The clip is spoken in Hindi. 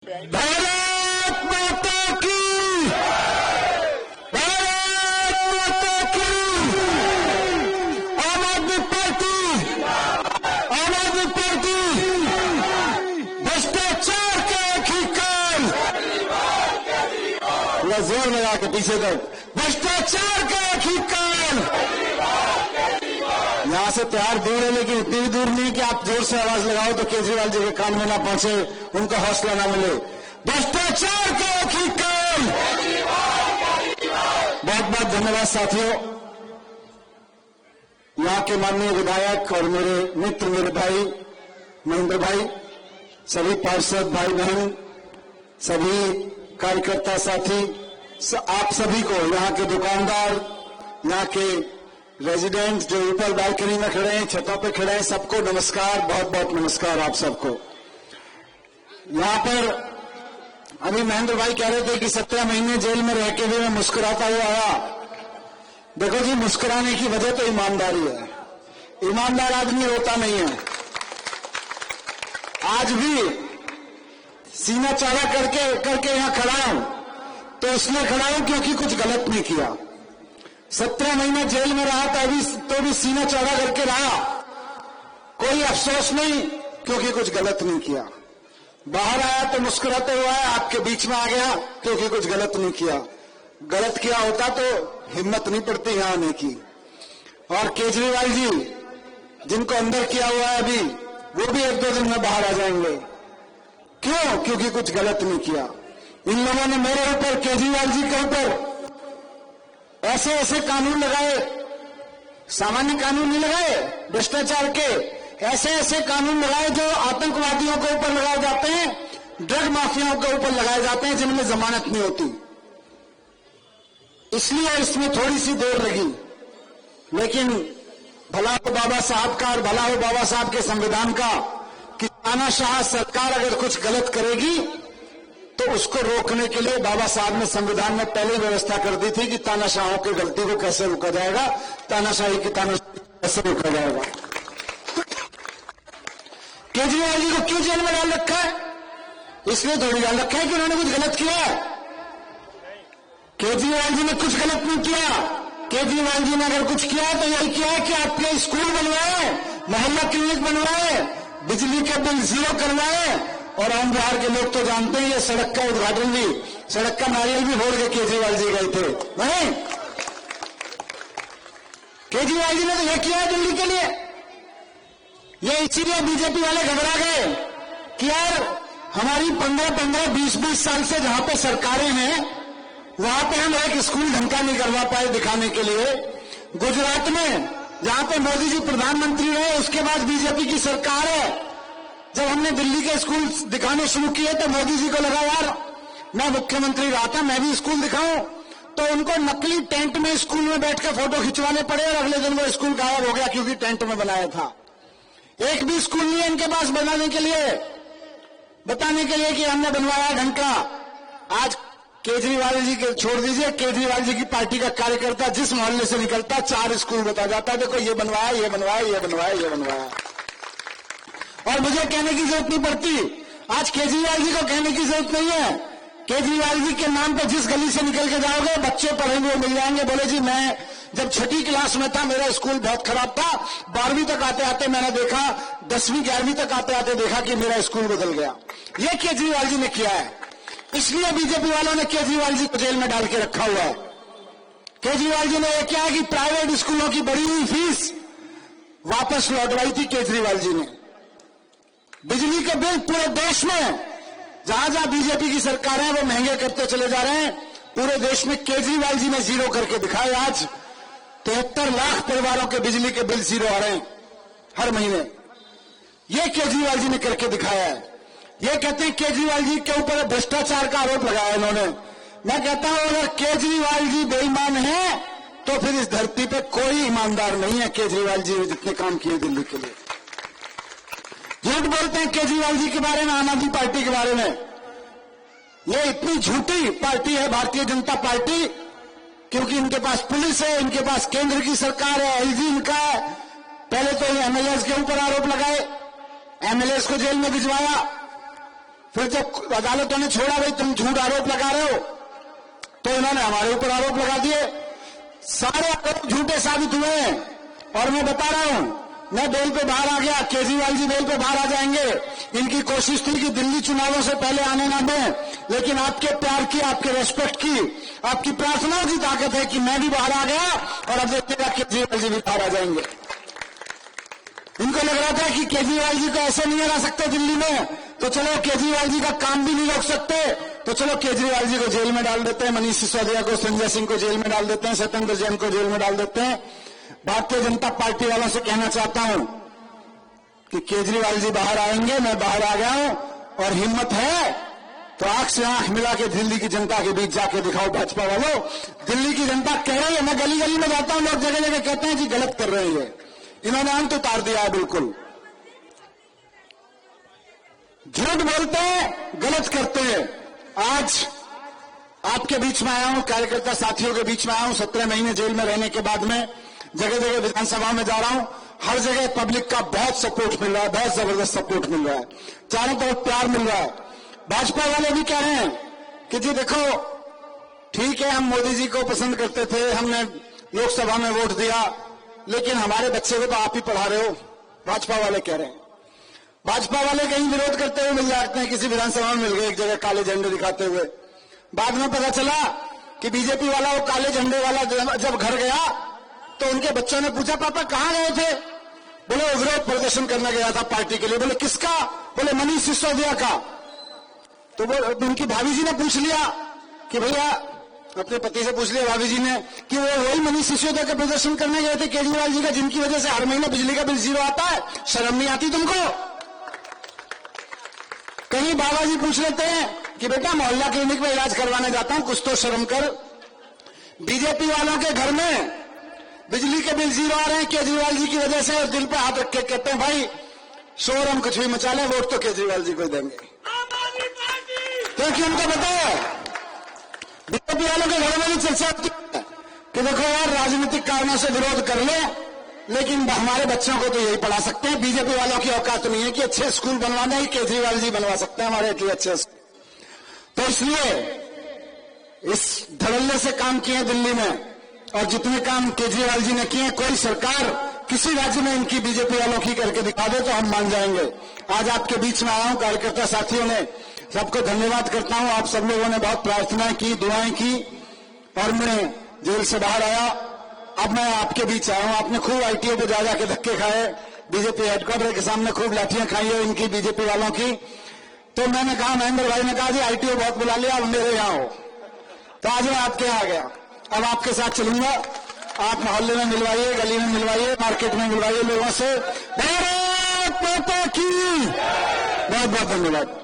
भारत माता की, भारत माता की, आम आदमी पार्टी, आम आदमी पार्टी, भ्रष्टाचार का एक ही काम, थोड़ा जोर लगा के पीछे तक, भ्रष्टाचार का एक ही काम। यहां से त्योहार दूर है, लेकिन इतनी भी दूर नहीं कि आप जोर से आवाज लगाओ तो केजरीवाल जी के कान में ना पहुंचे, उनका हौसला ना मिले। भ्रष्टाचार का एक ही काम। बहुत बहुत धन्यवाद साथियों। यहां के माननीय विधायक और मेरे मित्र, मेरे भाई महेंद्र भाई, सभी पार्षद भाई बहन, सभी कार्यकर्ता साथी, आप सभी को, यहां के दुकानदार, यहां के रेजिडेंट्स जो ऊपर बालकनी में खड़े हैं, छतों पे खड़े हैं, सबको नमस्कार, बहुत बहुत नमस्कार आप सबको। यहां पर अभी महेंद्र भाई कह रहे थे कि 17 महीने जेल में रह के भी मैं मुस्कुराता हुआ आया। देखो जी, मुस्कुराने की वजह तो ईमानदारी है। ईमानदार आदमी रोता नहीं है। आज भी सीना चौड़ा करके यहां खड़ा हूं तो इसलिए खड़ा हूं क्योंकि कुछ गलत नहीं किया। 17 महीने जेल में रहा तो भी सीना चौड़ा करके रहा, कोई अफसोस नहीं, क्योंकि कुछ गलत नहीं किया। बाहर आया तो मुस्कुराते हुआ आपके बीच में आ गया क्योंकि कुछ गलत नहीं किया। गलत किया होता तो हिम्मत नहीं पड़ती यहां आने की। और केजरीवाल जी जिनको अंदर किया हुआ है अभी, वो भी 1-2 दिन में बाहर आ जाएंगे। क्यों? क्योंकि कुछ गलत नहीं किया। इन लोगों ने मेरे ऊपर, केजरीवाल जी के ऊपर ऐसे ऐसे कानून लगाए, सामान्य कानून नहीं लगाए, भ्रष्टाचार के ऐसे ऐसे कानून लगाए जो आतंकवादियों के ऊपर लगाए जाते हैं, ड्रग माफियाओं के ऊपर लगाए जाते हैं, जिनमें जमानत नहीं होती। इसलिए इसमें थोड़ी सी देर लगी, लेकिन भला हो बाबा साहब का और भला हो बाबा साहब के संविधान का कि तानाशाह सरकार अगर कुछ गलत करेगी तो उसको रोकने के लिए बाबा साहब ने संविधान में पहले व्यवस्था कर दी थी कि तानाशाहों की गलती को कैसे रोका जाएगा, तानाशाही की तानाशाही कैसे रोका जाएगा। केजरीवाल जी को क्यों जेल में डाल रखा है? इसलिए थोड़ी डाल रखा है कि उन्होंने कुछ गलत किया है। केजरीवाल जी ने कुछ गलत नहीं किया। केजरीवाल जी ने अगर कुछ किया है तो यही किया है कि आपके स्कूल बनवाए, मोहल्ला क्लिनिक बनवाए, बिजली का बिल 0 करवाए, और आम बिहार के लोग तो जानते हैं ये सड़क का उद्घाटन भी, सड़क का नारियल भी फोड़ के केजरीवाल जी गए थे। नहीं, केजरीवाल जी ने तो यह किया है दिल्ली के लिए। ये इसीलिए बीजेपी वाले घबरा गए कि यार हमारी 15-15, 20-20 साल से जहां पे सरकारें हैं वहां पे हम एक स्कूल ढंग का नहीं करवा पाए दिखाने के लिए। गुजरात में जहां पे मोदी जी प्रधानमंत्री रहे, उसके बाद बीजेपी की सरकार है। जब हमने दिल्ली के स्कूल दिखाने शुरू किए तो मोदी जी को लगा यार मैं मुख्यमंत्री रहा था, मैं भी स्कूल दिखाऊं, तो उनको नकली टेंट में स्कूल में बैठकर फोटो खिंचवाने पड़े और अगले दिन वो स्कूल गायब हो गया क्योंकि टेंट में बनाया था। एक भी स्कूल नहीं है इनके पास बनाने के लिए, बताने के लिए कि हमने बनवाया ढंग का। आज केजरीवाल जी के छोड़ दीजिए, केजरीवाल जी की पार्टी का कार्यकर्ता जिस मोहल्ले से निकलता 4 स्कूल बता जाता, देखो ये बनवाया, ये बनवाया, ये बनवाया, ये बनवाया। और मुझे कहने की जरूरत नहीं पड़ती, आज केजरीवाल जी को कहने की जरूरत नहीं है। केजरीवाल जी के नाम पर जिस गली से निकल के जाओगे बच्चे पढ़ेंगे, मिल जाएंगे, बोले जी मैं जब 6ठी क्लास में था मेरा स्कूल बहुत खराब था, 12वीं तक आते आते मैंने देखा, 10वीं 11वीं तक आते आते देखा कि मेरा स्कूल बदल गया। ये केजरीवाल जी ने किया है। इसलिए बीजेपी वालों ने केजरीवाल जी को जेल में डाल के रखा हुआ है। केजरीवाल जी ने यह किया कि प्राइवेट स्कूलों की बढ़ी हुई फीस वापस लौटवाई थी केजरीवाल जी ने। बिजली के बिल पूरे देश में जहां जहां बीजेपी की सरकार है वो महंगे करते चले जा रहे हैं। पूरे देश में केजरीवाल जी ने 0 करके दिखाए। आज 73 लाख परिवारों के बिजली के बिल 0 आ रहे हैं हर महीने। ये केजरीवाल जी ने करके दिखाया है। ये कहते हैं केजरीवाल जी के ऊपर भ्रष्टाचार का आरोप लगाया इन्होंने। मैं कहता हूं अगर केजरीवाल जी बेईमान है तो फिर इस धरती पे कोई ईमानदार नहीं है। केजरीवाल जी ने जितने काम किए दिल्ली के लिए, झूठ बोलते हैं केजरीवाल जी के बारे में, आम आदमी पार्टी के बारे में। ये इतनी झूठी पार्टी है भारतीय जनता पार्टी, क्योंकि इनके पास पुलिस है, इनके पास केंद्र की सरकार है, एलजी इनका है। पहले तो ये एमएलएस के ऊपर आरोप लगाए, एमएलएस को जेल में भिजवाया, फिर जब अदालतों ने छोड़ा, भाई तुम झूठ आरोप लगा रहे हो, तो इन्होंने हमारे ऊपर आरोप लगा दिए। सारे आरोप झूठे साबित हुए हैं। और मैं बता रहा हूं, मैं बेल पे बाहर आ गया, केजरीवाल जी बेल पे बाहर आ जाएंगे। इनकी कोशिश थी कि दिल्ली चुनावों से पहले आने ना दें, लेकिन आपके प्यार की, आपके रेस्पेक्ट की, आपकी प्रार्थनाओं की ताकत है कि मैं भी बाहर आ गया और अब देखिएगा केजरीवाल जी भी बाहर आ जाएंगे। इनको लग रहा था कि केजरीवाल जी को ऐसे नहीं हरा सकते दिल्ली में, तो चलो केजरीवाल जी का काम भी नहीं रोक सकते, तो चलो केजरीवाल जी को जेल में डाल देते हैं, मनीष सिसोदिया को, संजय सिंह को जेल में डाल देते हैं, सत्येंद्र जैन को जेल में डाल देते हैं। भारतीय जनता पार्टी वालों से कहना चाहता हूं कि केजरीवाल जी बाहर आएंगे, मैं बाहर आ गया हूं, और हिम्मत है तो आंख से आंख मिला के दिल्ली की जनता के बीच जाके दिखाओ भाजपा वालों। दिल्ली की जनता कह रही है, मैं गली गली में जाता हूं, लोग जगह जगह कहते हैं कि गलत कर रहे हैं, इन्होंने अंत उतार दिया है। बिल्कुल झूठ बोलते हैं, गलत करते हैं। आज आपके बीच में आया हूं, कार्यकर्ता साथियों के बीच में आया हूं। 17 महीने जेल में रहने के बाद में जगह जगह विधानसभा में जा रहा हूं, हर जगह पब्लिक का बहुत सपोर्ट मिल रहा है, बहुत जबरदस्त सपोर्ट मिल रहा है, चारों तरफ प्यार मिल रहा है। भाजपा वाले भी कह रहे हैं कि जी देखो ठीक है, हम मोदी जी को पसंद करते थे, हमने लोकसभा में वोट दिया, लेकिन हमारे बच्चे को तो आप ही पढ़ा रहे हो, भाजपा वाले कह रहे हैं। भाजपा वाले कहीं विरोध करते हुए मिल जाते हैं, किसी विधानसभा में मिल गए एक जगह काले झंडे दिखाते हुए। बाद में पता चला कि बीजेपी वाला वो काले झंडे वाला जब घर गया तो उनके बच्चों ने पूछा, पापा कहां गए थे? बोले वो विरोध प्रदर्शन करने गया था पार्टी के लिए। बोले किसका? बोले मनीष सिसोदिया का। तो वो उनकी भाभी जी ने पूछ लिया कि भैया, अपने पति से पूछ लिया भाभी जी ने कि वो वही मनीष सिसोदिया का प्रदर्शन करने गए थे केजरीवाल जी का, जिनकी वजह से हर महीने बिजली का बिल जीरो आता है, शर्म नहीं आती तुमको? कहीं बाबा जी पूछ लेते हैं कि बेटा मोहल्ला क्लिनिक में इलाज करवाने जाता हूं, कुछ तो शर्म कर। बीजेपी वालों के घर में बिजली के बिल जीरो आ रहे हैं केजरीवाल जी की वजह से, और दिल पे हाथ रख के कहते हैं भाई शोर हम कुछ भी मचा लें, वोट तो केजरीवाल जी को देंगे। क्योंकि उनको पता है बीजेपी वालों के घरों में भी चर्चा होती है कि देखो यार, राजनीतिक कारणों से विरोध कर ले, लेकिन हमारे बच्चों को तो यही पढ़ा सकते हैं। बीजेपी वालों की औकात नहीं है कि अच्छे स्कूल बनवाने ही केजरीवाल जी बनवा सकते हैं हमारे इतने अच्छे स्कूल। तो इसलिए इस धड़ल्ले से काम किए दिल्ली में, और जितने काम केजरीवाल जी ने किए, कोई सरकार किसी राज्य में इनकी बीजेपी वालों की करके दिखा दे तो हम मान जाएंगे। आज आपके बीच में आया हूं, कार्यकर्ता साथियों ने सबको धन्यवाद करता हूं। आप सब लोगों ने बहुत प्रार्थनाएं की, दुआएं की, और मैं जेल से बाहर आया, अब मैं आपके बीच आया हूं। आपने खूब आईटीओ पे जा के धक्के खाए, बीजेपी हेडक्वार्टर के सामने खूब लाठियां खाई है इनकी बीजेपी वालों की। तो मैंने कहा, महेंद्र भाई ने कहा जी आईटीओ बहुत बुला लिया, अब मेरे यहाँ हो, तो आज मैं आपके यहाँ आ गया। अब आपके साथ चलूंगा, आप मोहल्ले में मिलवाइए, गली में मिलवाइए, मार्केट में मिलवाइए लोगों से। भारत माता की बहुत बहुत धन्यवाद।